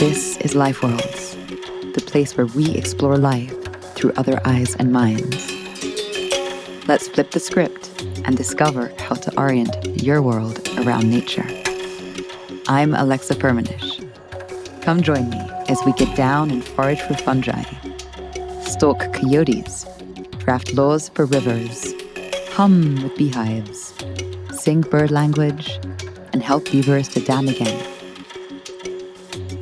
This is Lifeworlds, the place where we explore life through other eyes and minds. Let's flip the script and discover how to orient your world around nature. I'm Alexa Permanish. Come join me as we get down and forage for fungi, stalk coyotes, draft laws for rivers, hum with beehives, sing bird language, and help beavers to dam again.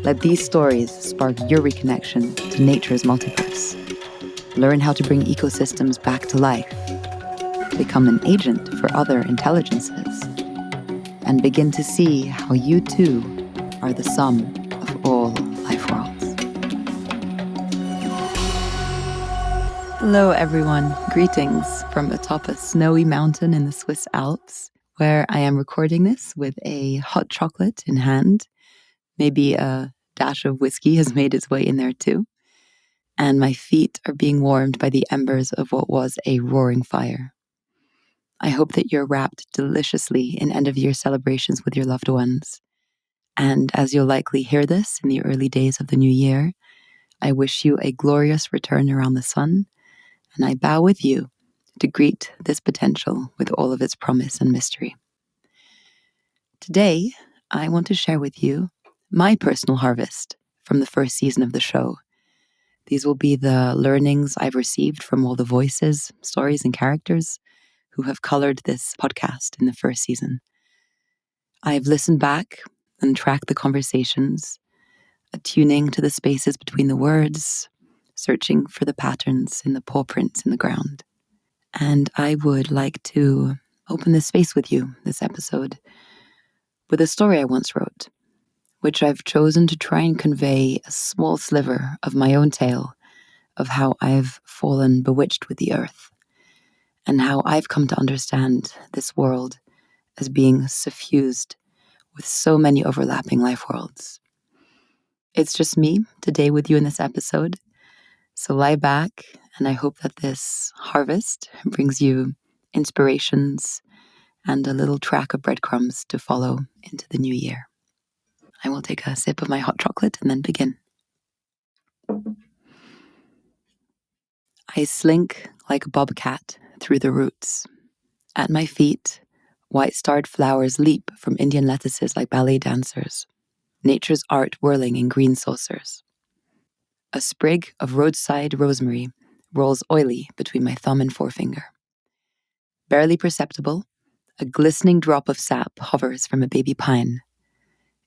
Let these stories spark your reconnection to nature's multiverse. Learn how to bring ecosystems back to life, become an agent for other intelligences, and begin to see how you too are the sum of all life worlds. Hello everyone, greetings from atop a snowy mountain in the Swiss Alps, where I am recording this with a hot chocolate in hand. Maybe a dash of whiskey has made its way in there too. And my feet are being warmed by the embers of what was a roaring fire. I hope that you're wrapped deliciously in end-of-year celebrations with your loved ones. And as you'll likely hear this in the early days of the new year, I wish you a glorious return around the sun, and I bow with you to greet this potential with all of its promise and mystery. Today, I want to share with you my personal harvest from the first season of the show. These will be the learnings I've received from all the voices, stories, and characters who have colored this podcast in the first season. I've listened back and tracked the conversations, attuning to the spaces between the words, searching for the patterns in the paw prints in the ground. And I would like to open this space with you, this episode, with a story I once wrote, which I've chosen to try and convey a small sliver of my own tale of how I've fallen bewitched with the earth and how I've come to understand this world as being suffused with so many overlapping life worlds. It's just me today with you in this episode, so lie back, and I hope that this harvest brings you inspirations and a little track of breadcrumbs to follow into the new year. I will take a sip of my hot chocolate and then begin. I slink like a bobcat through the roots. At my feet, white-starred flowers leap from Indian lettuces like ballet dancers, nature's art whirling in green saucers. A sprig of roadside rosemary rolls oily between my thumb and forefinger. Barely perceptible, a glistening drop of sap hovers from a baby pine.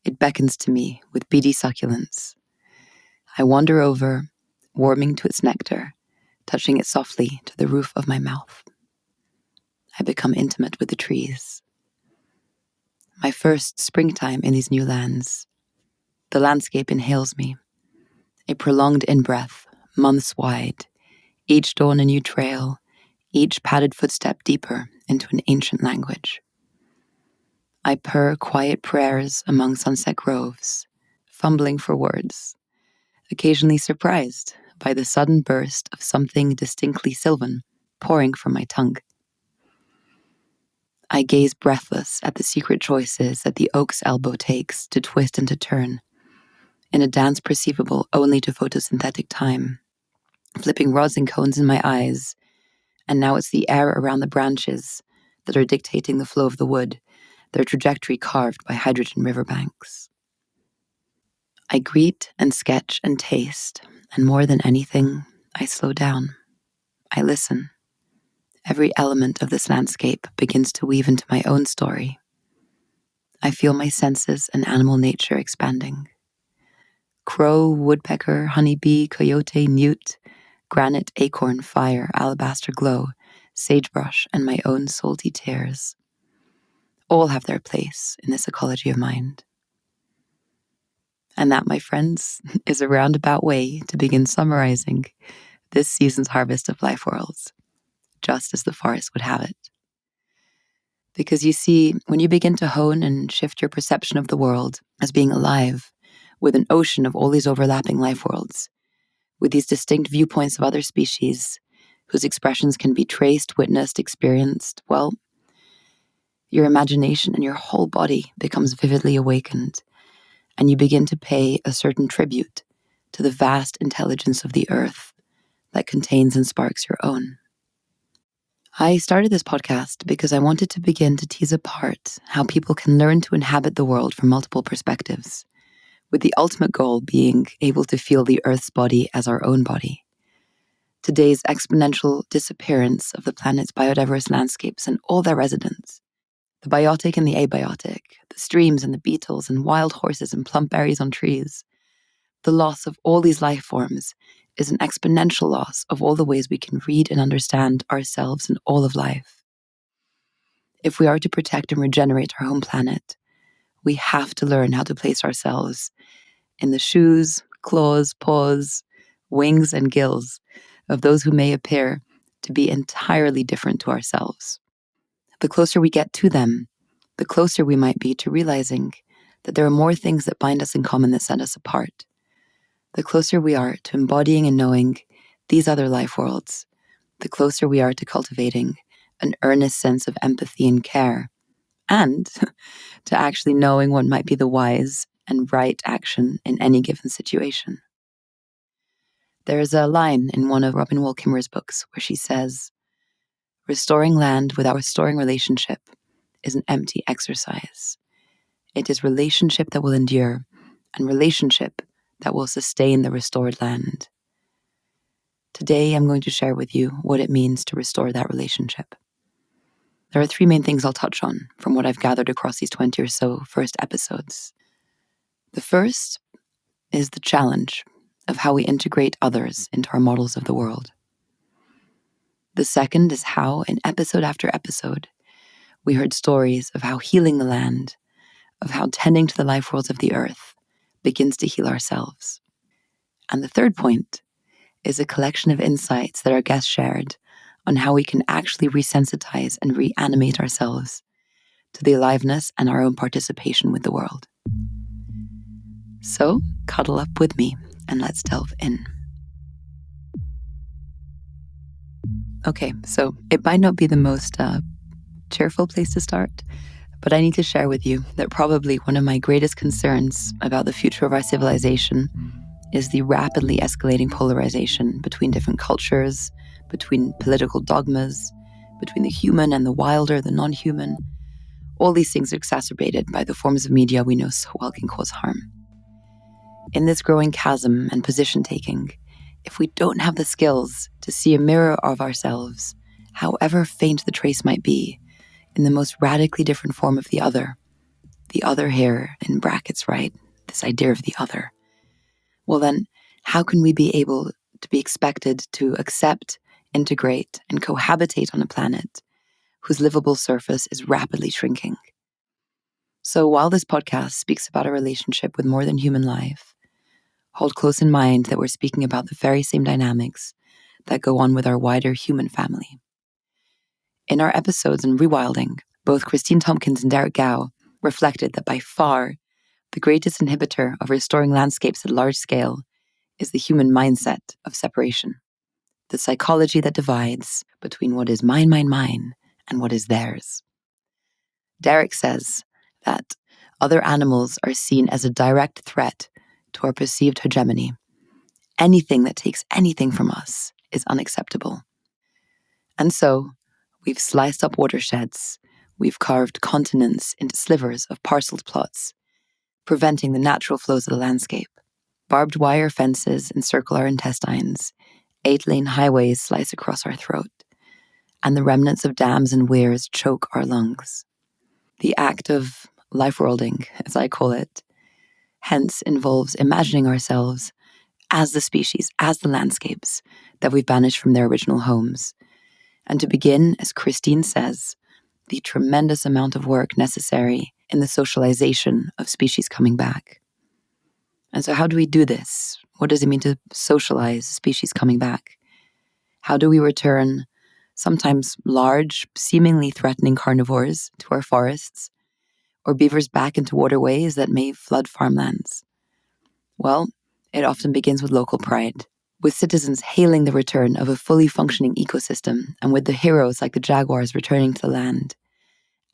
It beckons to me with beady succulence. I wander over, warming to its nectar, touching it softly to the roof of my mouth. I become intimate with the trees. My first springtime in these new lands. The landscape inhales me. A prolonged in-breath, months wide, each dawn a new trail, each padded footstep deeper into an ancient language. I purr quiet prayers among sunset groves, fumbling for words, occasionally surprised by the sudden burst of something distinctly sylvan pouring from my tongue. I gaze breathless at the secret choices that the oak's elbow takes to twist and to turn, in a dance perceivable only to photosynthetic time, flipping rods and cones in my eyes, and now it's the air around the branches that are dictating the flow of the wood, their trajectory carved by hydrogen riverbanks. I greet and sketch and taste, and more than anything, I slow down. I listen. Every element of this landscape begins to weave into my own story. I feel my senses and animal nature expanding. Crow, woodpecker, honeybee, coyote, newt, granite, acorn, fire, alabaster glow, sagebrush, and my own salty tears. All have their place in this ecology of mind. And that, my friends, is a roundabout way to begin summarizing this season's harvest of life worlds, just as the forest would have it. Because you see, when you begin to hone and shift your perception of the world as being alive, with an ocean of all these overlapping life worlds, with these distinct viewpoints of other species, whose expressions can be traced, witnessed, experienced, well, your imagination and your whole body becomes vividly awakened, and you begin to pay a certain tribute to the vast intelligence of the earth that contains and sparks your own. I started this podcast because I wanted to begin to tease apart how people can learn to inhabit the world from multiple perspectives, with the ultimate goal being able to feel the Earth's body as our own body. Today's exponential disappearance of the planet's biodiverse landscapes and all their residents, the biotic and the abiotic, the streams and the beetles and wild horses and plump berries on trees, the loss of all these life forms is an exponential loss of all the ways we can read and understand ourselves and all of life. If we are to protect and regenerate our home planet, we have to learn how to place ourselves in the shoes, claws, paws, wings, and gills of those who may appear to be entirely different to ourselves. The closer we get to them, the closer we might be to realizing that there are more things that bind us in common that set us apart. The closer we are to embodying and knowing these other life worlds, the closer we are to cultivating an earnest sense of empathy and care, and to actually knowing what might be the wise and right action in any given situation. There's a line in one of Robin Wall Kimmerer's books where she says, "Restoring land without restoring relationship is an empty exercise. It is relationship that will endure, and relationship that will sustain the restored land." Today, I'm going to share with you what it means to restore that relationship. There are 3 main things I'll touch on from what I've gathered across these 20 or so first episodes. The first is the challenge of how we integrate others into our models of the world. The second is how, in episode after episode, we heard stories of how healing the land, of how tending to the life worlds of the earth begins to heal ourselves. And the third point is a collection of insights that our guests shared on how we can actually re-sensitise and re-animate ourselves to the aliveness and our own participation with the world. So, cuddle up with me and let's delve in. Okay, so it might not be the most cheerful place to start, but I need to share with you that probably one of my greatest concerns about the future of our civilization is the rapidly escalating polarization between different cultures, between political dogmas, between the human and the wilder, the non-human. All these things are exacerbated by the forms of media we know so well can cause harm. In this growing chasm and position taking, if we don't have the skills to see a mirror of ourselves, however faint the trace might be, in the most radically different form of the other here, in brackets, right? This idea of the other. Well then, how can we be able to be expected to accept, integrate, and cohabitate on a planet whose livable surface is rapidly shrinking? So while this podcast speaks about a relationship with more than human life, hold close in mind that we're speaking about the very same dynamics that go on with our wider human family. In our episodes on rewilding, both Christine Tompkins and Derek Gow reflected that by far the greatest inhibitor of restoring landscapes at large scale is the human mindset of separation, the psychology that divides between what is mine, and what is theirs. Derek says that other animals are seen as a direct threat to our perceived hegemony. Anything that takes anything from us is unacceptable. And so, we've sliced up watersheds, we've carved continents into slivers of parcelled plots, preventing the natural flows of the landscape. Barbed wire fences encircle our intestines, 8-lane highways slice across our throat, and the remnants of dams and weirs choke our lungs. The act of life-worlding, as I call it, hence involves imagining ourselves as the species, as the landscapes that we've banished from their original homes. And to begin, as Christine says, the tremendous amount of work necessary in the socialization of species coming back. And so how do we do this? What does it mean to socialize species coming back? How do we return sometimes large, seemingly threatening carnivores to our forests, or beavers back into waterways that may flood farmlands? Well, it often begins with local pride, with citizens hailing the return of a fully functioning ecosystem, and with the heroes like the jaguars returning to the land,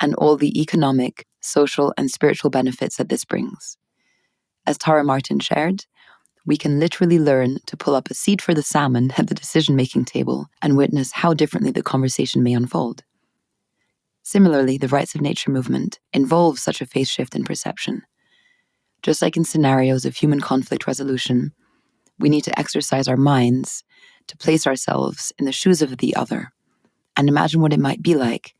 and all the economic, social, and spiritual benefits that this brings. As Tara Martin shared, we can literally learn to pull up a seat for the salmon at the decision-making table and witness how differently the conversation may unfold. Similarly, the rights of nature movement involves such a phase shift in perception. Just like in scenarios of human conflict resolution, we need to exercise our minds to place ourselves in the shoes of the other and imagine what it might be like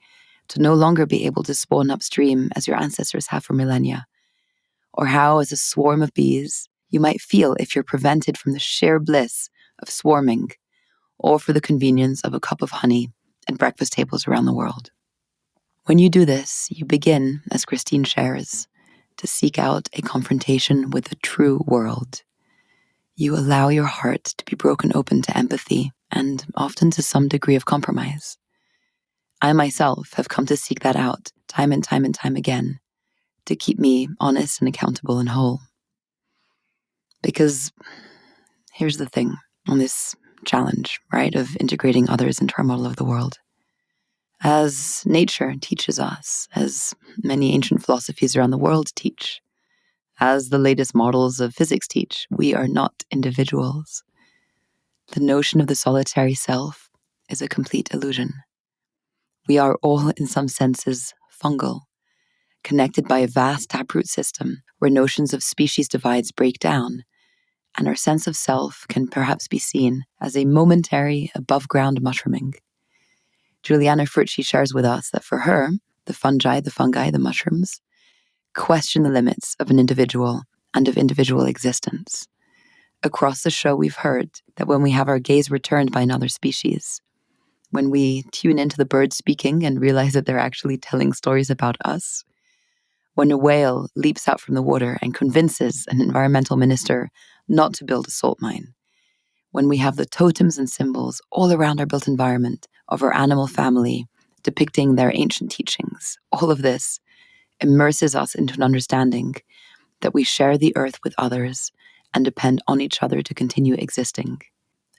to no longer be able to spawn upstream as your ancestors have for millennia, or how, as a swarm of bees, you might feel if you're prevented from the sheer bliss of swarming, or for the convenience of a cup of honey at breakfast tables around the world. When you do this, you begin, as Christine shares, to seek out a confrontation with the true world. You allow your heart to be broken open to empathy and often to some degree of compromise. I myself have come to seek that out time and time and time again to keep me honest and accountable and whole. Because here's the thing on this challenge, right, of integrating others into our model of the world. As nature teaches us, as many ancient philosophies around the world teach, as the latest models of physics teach, we are not individuals. The notion of the solitary self is a complete illusion. We are all, in some senses, fungal, connected by a vast taproot system where notions of species divides break down, and our sense of self can perhaps be seen as a momentary above-ground mushrooming. Juliana Frucci shares with us that for her, the fungi, the mushrooms, question the limits of an individual and of individual existence. Across the show, we've heard that when we have our gaze returned by another species, when we tune into the birds speaking and realize that they're actually telling stories about us, when a whale leaps out from the water and convinces an environmental minister not to build a salt mine, when we have the totems and symbols all around our built environment of our animal family depicting their ancient teachings, all of this immerses us into an understanding that we share the earth with others and depend on each other to continue existing.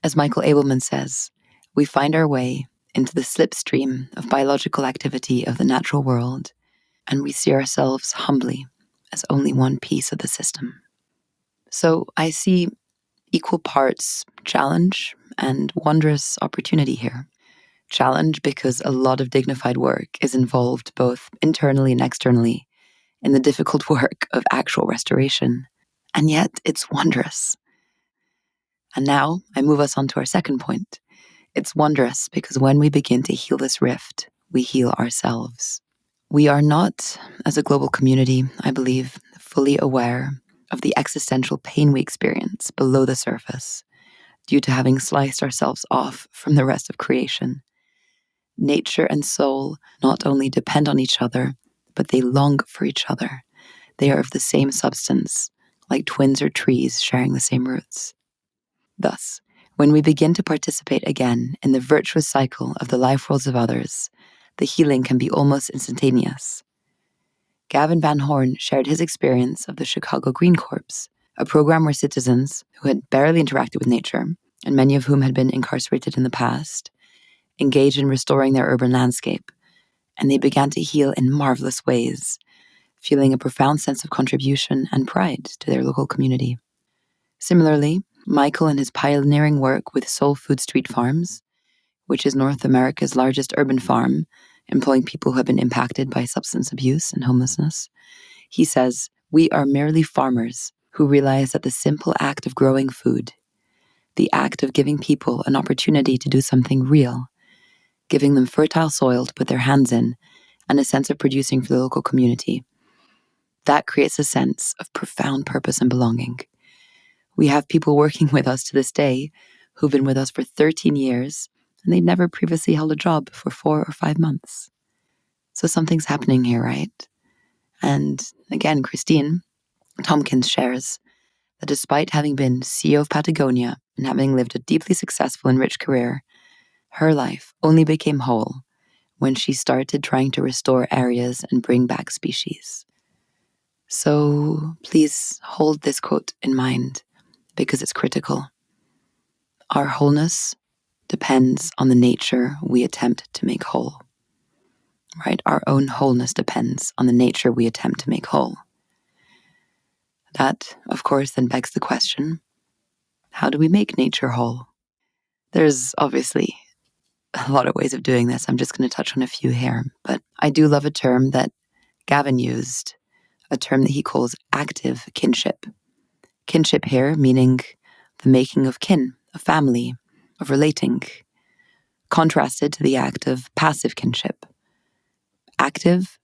As Michael Abelman says, we find our way into the slipstream of biological activity of the natural world, and we see ourselves humbly as only one piece of the system. So I see equal parts challenge and wondrous opportunity here. Challenge because a lot of dignified work is involved both internally and externally in the difficult work of actual restoration. And yet it's wondrous. And now I move us on to our second point. It's wondrous because when we begin to heal this rift, we heal ourselves. We are not, as a global community, I believe, fully aware of the existential pain we experience below the surface due to having sliced ourselves off from the rest of creation. Nature and soul not only depend on each other, but they long for each other. They are of the same substance, like twins or trees sharing the same roots. Thus, when we begin to participate again in the virtuous cycle of the life worlds of others, the healing can be almost instantaneous. Gavin Van Horn shared his experience of the Chicago Green Corps, a program where citizens who had barely interacted with nature, and many of whom had been incarcerated in the past, engaged in restoring their urban landscape, and they began to heal in marvelous ways, feeling a profound sense of contribution and pride to their local community. Similarly, Michael and his pioneering work with Soul Food Street Farms, which is North America's largest urban farm, employing people who have been impacted by substance abuse and homelessness. He says, "We are merely farmers who realize that the simple act of growing food, the act of giving people an opportunity to do something real, giving them fertile soil to put their hands in, and a sense of producing for the local community, that creates a sense of profound purpose and belonging. We have people working with us to this day who've been with us for 13 years, and they've never previously held a job for 4 or 5 months. So something's happening here, right?" And again, Christine Tompkins shares that despite having been CEO of Patagonia and having lived a deeply successful and rich career, her life only became whole when she started trying to restore areas and bring back species. So please hold this quote in mind because it's critical. Our wholeness depends on the nature we attempt to make whole. Right? Our own wholeness depends on the nature we attempt to make whole. That, of course, then begs the question, how do we make nature whole? There's obviously a lot of ways of doing this. I'm just going to touch on a few here. But I do love a term that Gavin used, a term that he calls active kinship. Kinship here meaning the making of kin, of family, of relating, contrasted to the act of passive kinship. Active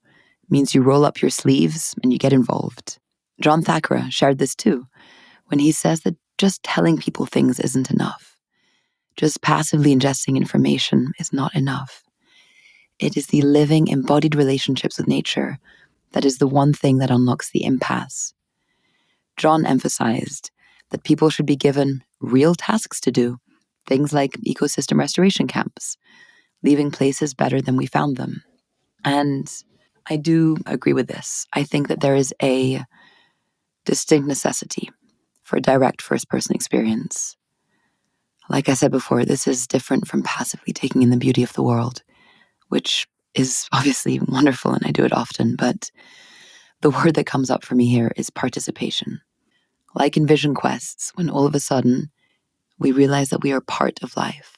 means you roll up your sleeves and you get involved. John Thackeray shared this too, when he says that just telling people things isn't enough. Just passively ingesting information is not enough. It is the living, embodied relationships with nature that is the one thing that unlocks the impasse. John emphasized that people should be given real tasks to do, things like ecosystem restoration camps, leaving places better than we found them. And I do agree with this. I think that there is a distinct necessity for a direct first-person experience. Like I said before, this is different from passively taking in the beauty of the world, which is obviously wonderful and I do it often, but the word that comes up for me here is participation. Like in Vision Quests, when all of a sudden we realize that we are part of life,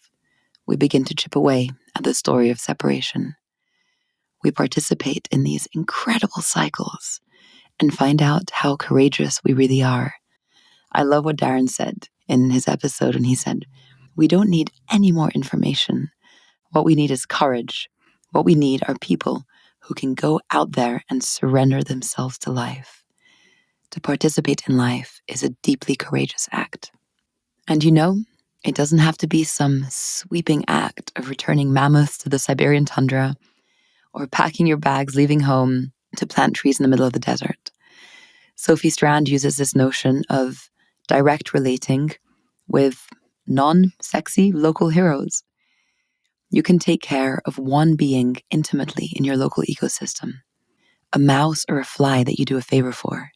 we begin to chip away at the story of separation. We participate in these incredible cycles and find out how courageous we really are. I love what Darren said in his episode, and he said, we don't need any more information. What we need is courage. What we need are people who can go out there and surrender themselves to life. To participate in life is a deeply courageous act. And it doesn't have to be some sweeping act of returning mammoths to the Siberian tundra or packing your bags, leaving home to plant trees in the middle of the desert. Sophie Strand uses this notion of direct relating with non-sexy local heroes. You can take care of one being intimately in your local ecosystem, a mouse or a fly that you do a favor for.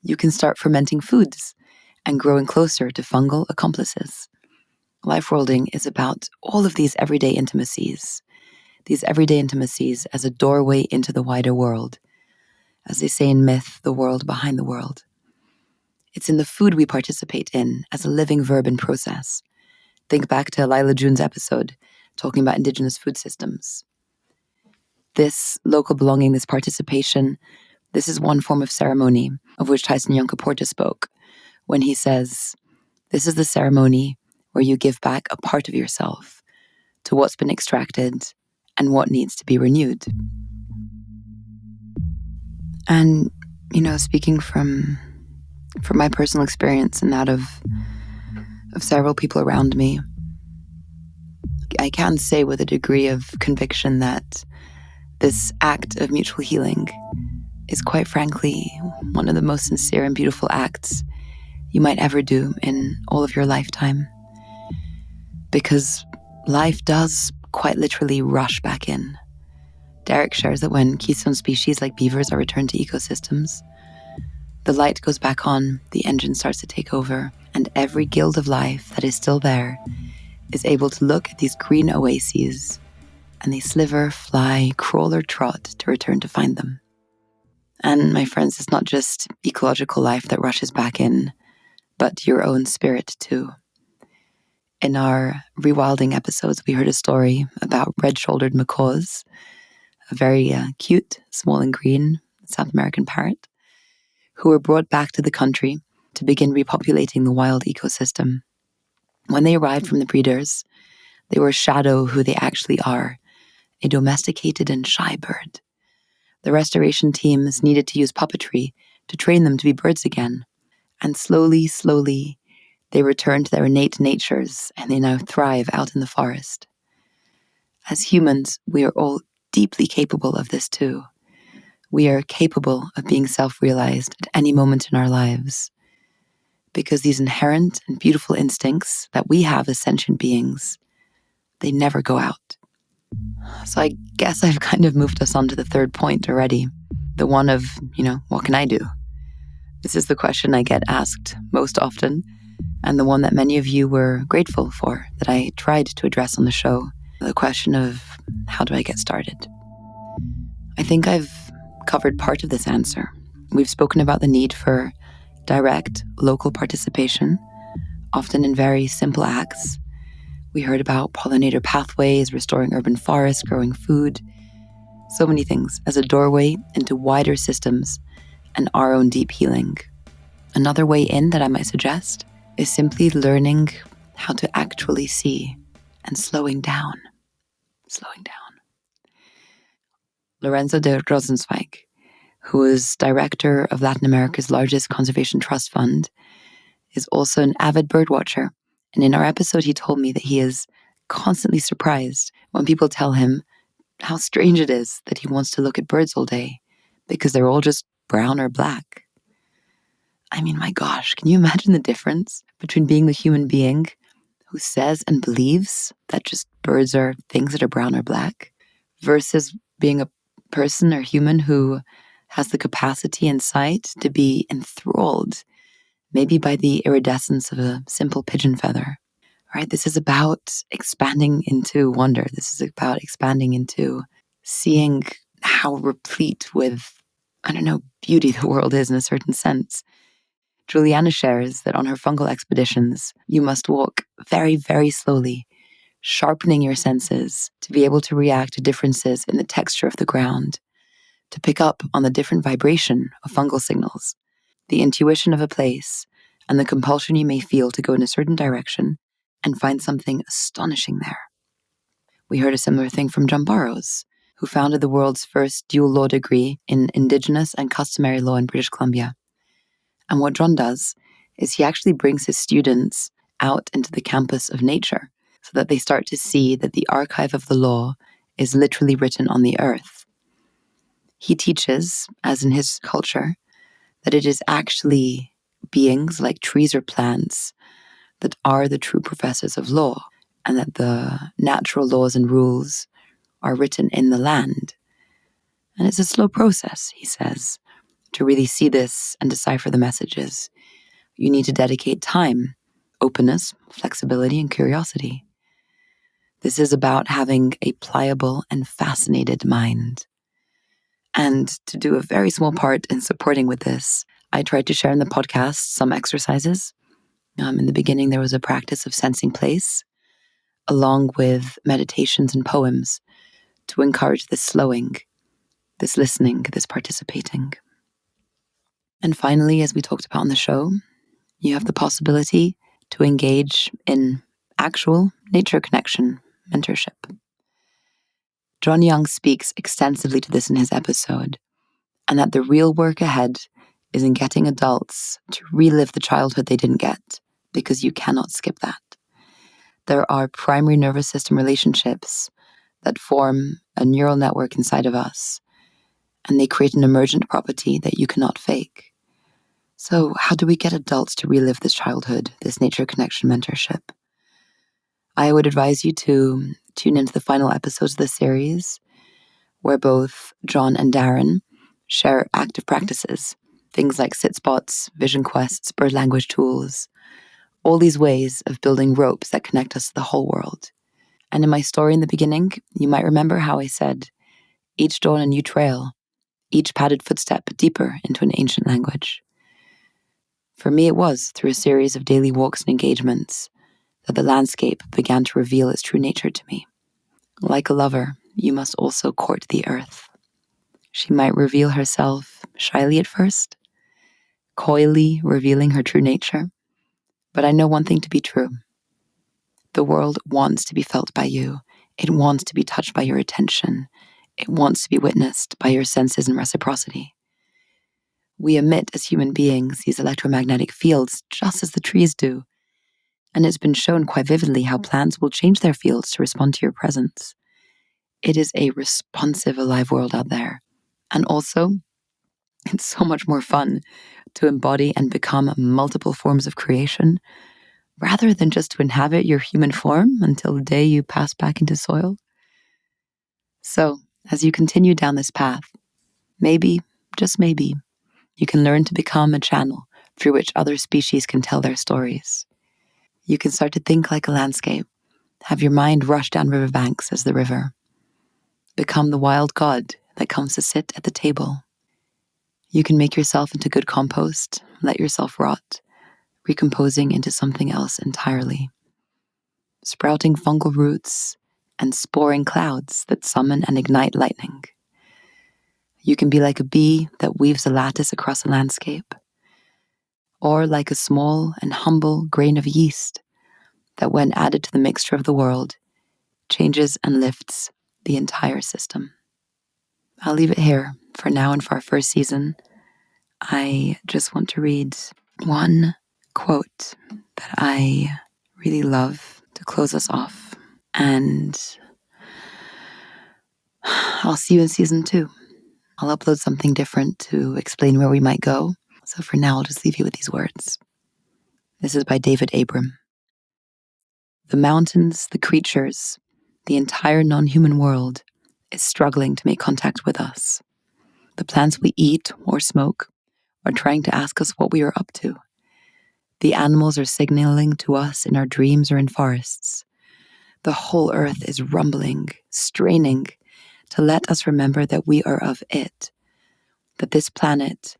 You can start fermenting foods and growing closer to fungal accomplices. Lifeworlding is about all of these everyday intimacies as a doorway into the wider world. As they say in myth, the world behind the world. It's in the food we participate in as a living verb in process. Think back to Lila June's episode talking about indigenous food systems. This local belonging, this participation, this is one form of ceremony of which Tyson Yunkaporta spoke when he says, this is the ceremony where you give back a part of yourself to what's been extracted and what needs to be renewed. And, speaking from my personal experience and that of several people around me, I can say with a degree of conviction that this act of mutual healing is quite frankly one of the most sincere and beautiful acts you might ever do in all of your lifetime. Because life does quite literally rush back in. Derek shares that when keystone species like beavers are returned to ecosystems, the light goes back on, the engine starts to take over, and every guild of life that is still there is able to look at these green oases, and they sliver, fly, crawl, or trot to return to find them. And my friends, it's not just ecological life that rushes back in, but your own spirit too. In our rewilding episodes, we heard a story about red-shouldered macaws, a very cute, small and green South American parrot, who were brought back to the country to begin repopulating the wild ecosystem. When they arrived from the breeders, they were a shadow of who they actually are, a domesticated and shy bird. The restoration teams needed to use puppetry to train them to be birds again. And slowly, they returned to their innate natures and they now thrive out in the forest. As humans, we are all deeply capable of this too. We are capable of being self-realized at any moment in our lives. Because these inherent and beautiful instincts that we have as sentient beings, they never go out. So I guess I've kind of moved us on to the third point already. The one of, what can I do? This is the question I get asked most often, and the one that many of you were grateful for, that I tried to address on the show. The question of, how do I get started? I think I've covered part of this answer. We've spoken about the need for direct local participation, often in very simple acts. We heard about pollinator pathways, restoring urban forests, growing food, so many things as a doorway into wider systems and our own deep healing. Another way in that I might suggest is simply learning how to actually see and slowing down. Lorenzo de Rosenzweig, who is director of Latin America's largest conservation trust fund, is also an avid birdwatcher. And in our episode, he told me that he is constantly surprised when people tell him how strange it is that he wants to look at birds all day because they're all just brown or black. I mean, my gosh, can you imagine the difference between being the human being who says and believes that just birds are things that are brown or black versus being a person or human who has the capacity and sight to be enthralled, maybe by the iridescence of a simple pigeon feather. Right? This is about expanding into wonder. This is about expanding into seeing how replete with, beauty the world is in a certain sense. Juliana shares that on her fungal expeditions, you must walk very, very slowly, sharpening your senses to be able to react to differences in the texture of the ground, to pick up on the different vibration of fungal signals, the intuition of a place, and the compulsion you may feel to go in a certain direction and find something astonishing there. We heard a similar thing from John Burroughs, who founded the world's first dual law degree in Indigenous and customary law in British Columbia. And what John does is he actually brings his students out into the campus of nature so that they start to see that the archive of the law is literally written on the earth. He teaches, as in his culture, that it is actually beings like trees or plants that are the true professors of law, and that the natural laws and rules are written in the land. And it's a slow process, he says, to really see this and decipher the messages. You need to dedicate time, openness, flexibility, and curiosity. This is about having a pliable and fascinated mind. And to do a very small part in supporting with this, I tried to share in the podcast some exercises. In the beginning, there was a practice of sensing place, along with meditations and poems to encourage this slowing, this listening, this participating. And finally, as we talked about on the show, you have the possibility to engage in actual nature connection mentorship. John Young speaks extensively to this in his episode, and that the real work ahead is in getting adults to relive the childhood they didn't get, because you cannot skip that. There are primary nervous system relationships that form a neural network inside of us, and they create an emergent property that you cannot fake. So how do we get adults to relive this childhood, this nature connection mentorship? I would advise you to tune into the final episodes of the series, where both John and Darren share active practices, things like sit spots, vision quests, bird language tools, all these ways of building ropes that connect us to the whole world. And in my story in the beginning, you might remember how I said, each dawn a new trail, each padded footstep deeper into an ancient language. For me, it was through a series of daily walks and engagements that the landscape began to reveal its true nature to me. Like a lover, you must also court the earth. She might reveal herself shyly at first, coyly revealing her true nature. But I know one thing to be true. The world wants to be felt by you. It wants to be touched by your attention. It wants to be witnessed by your senses and reciprocity. We emit as human beings these electromagnetic fields just as the trees do. And it's been shown quite vividly how plants will change their fields to respond to your presence. It is a responsive, alive world out there. And also, it's so much more fun to embody and become multiple forms of creation rather than just to inhabit your human form until the day you pass back into soil. So, as you continue down this path, maybe, just maybe, you can learn to become a channel through which other species can tell their stories. You can start to think like a landscape, have your mind rush down riverbanks as the river, become the wild god that comes to sit at the table. You can make yourself into good compost, let yourself rot, recomposing into something else entirely, sprouting fungal roots and sporing clouds that summon and ignite lightning. You can be like a bee that weaves a lattice across a landscape, or like a small and humble grain of yeast that, when added to the mixture of the world, changes and lifts the entire system. I'll leave it here for now and for our first season. I just want to read one quote that I really love to close us off. And I'll see you in season 2. I'll upload something different to explain where we might go. So for now, I'll just leave you with these words. This is by David Abram. The mountains, the creatures, the entire non-human world is struggling to make contact with us. The plants we eat or smoke are trying to ask us what we are up to. The animals are signaling to us in our dreams or in forests. The whole earth is rumbling, straining to let us remember that we are of it, that this planet,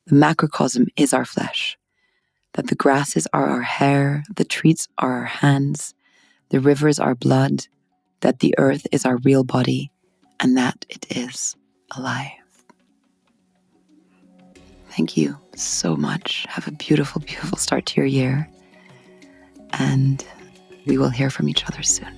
the macrocosm, is our flesh, that the grasses are our hair, the trees are our hands, the rivers are blood, that the earth is our real body, and that it is alive. Thank you so much. Have a beautiful, beautiful start to your year, and we will hear from each other soon.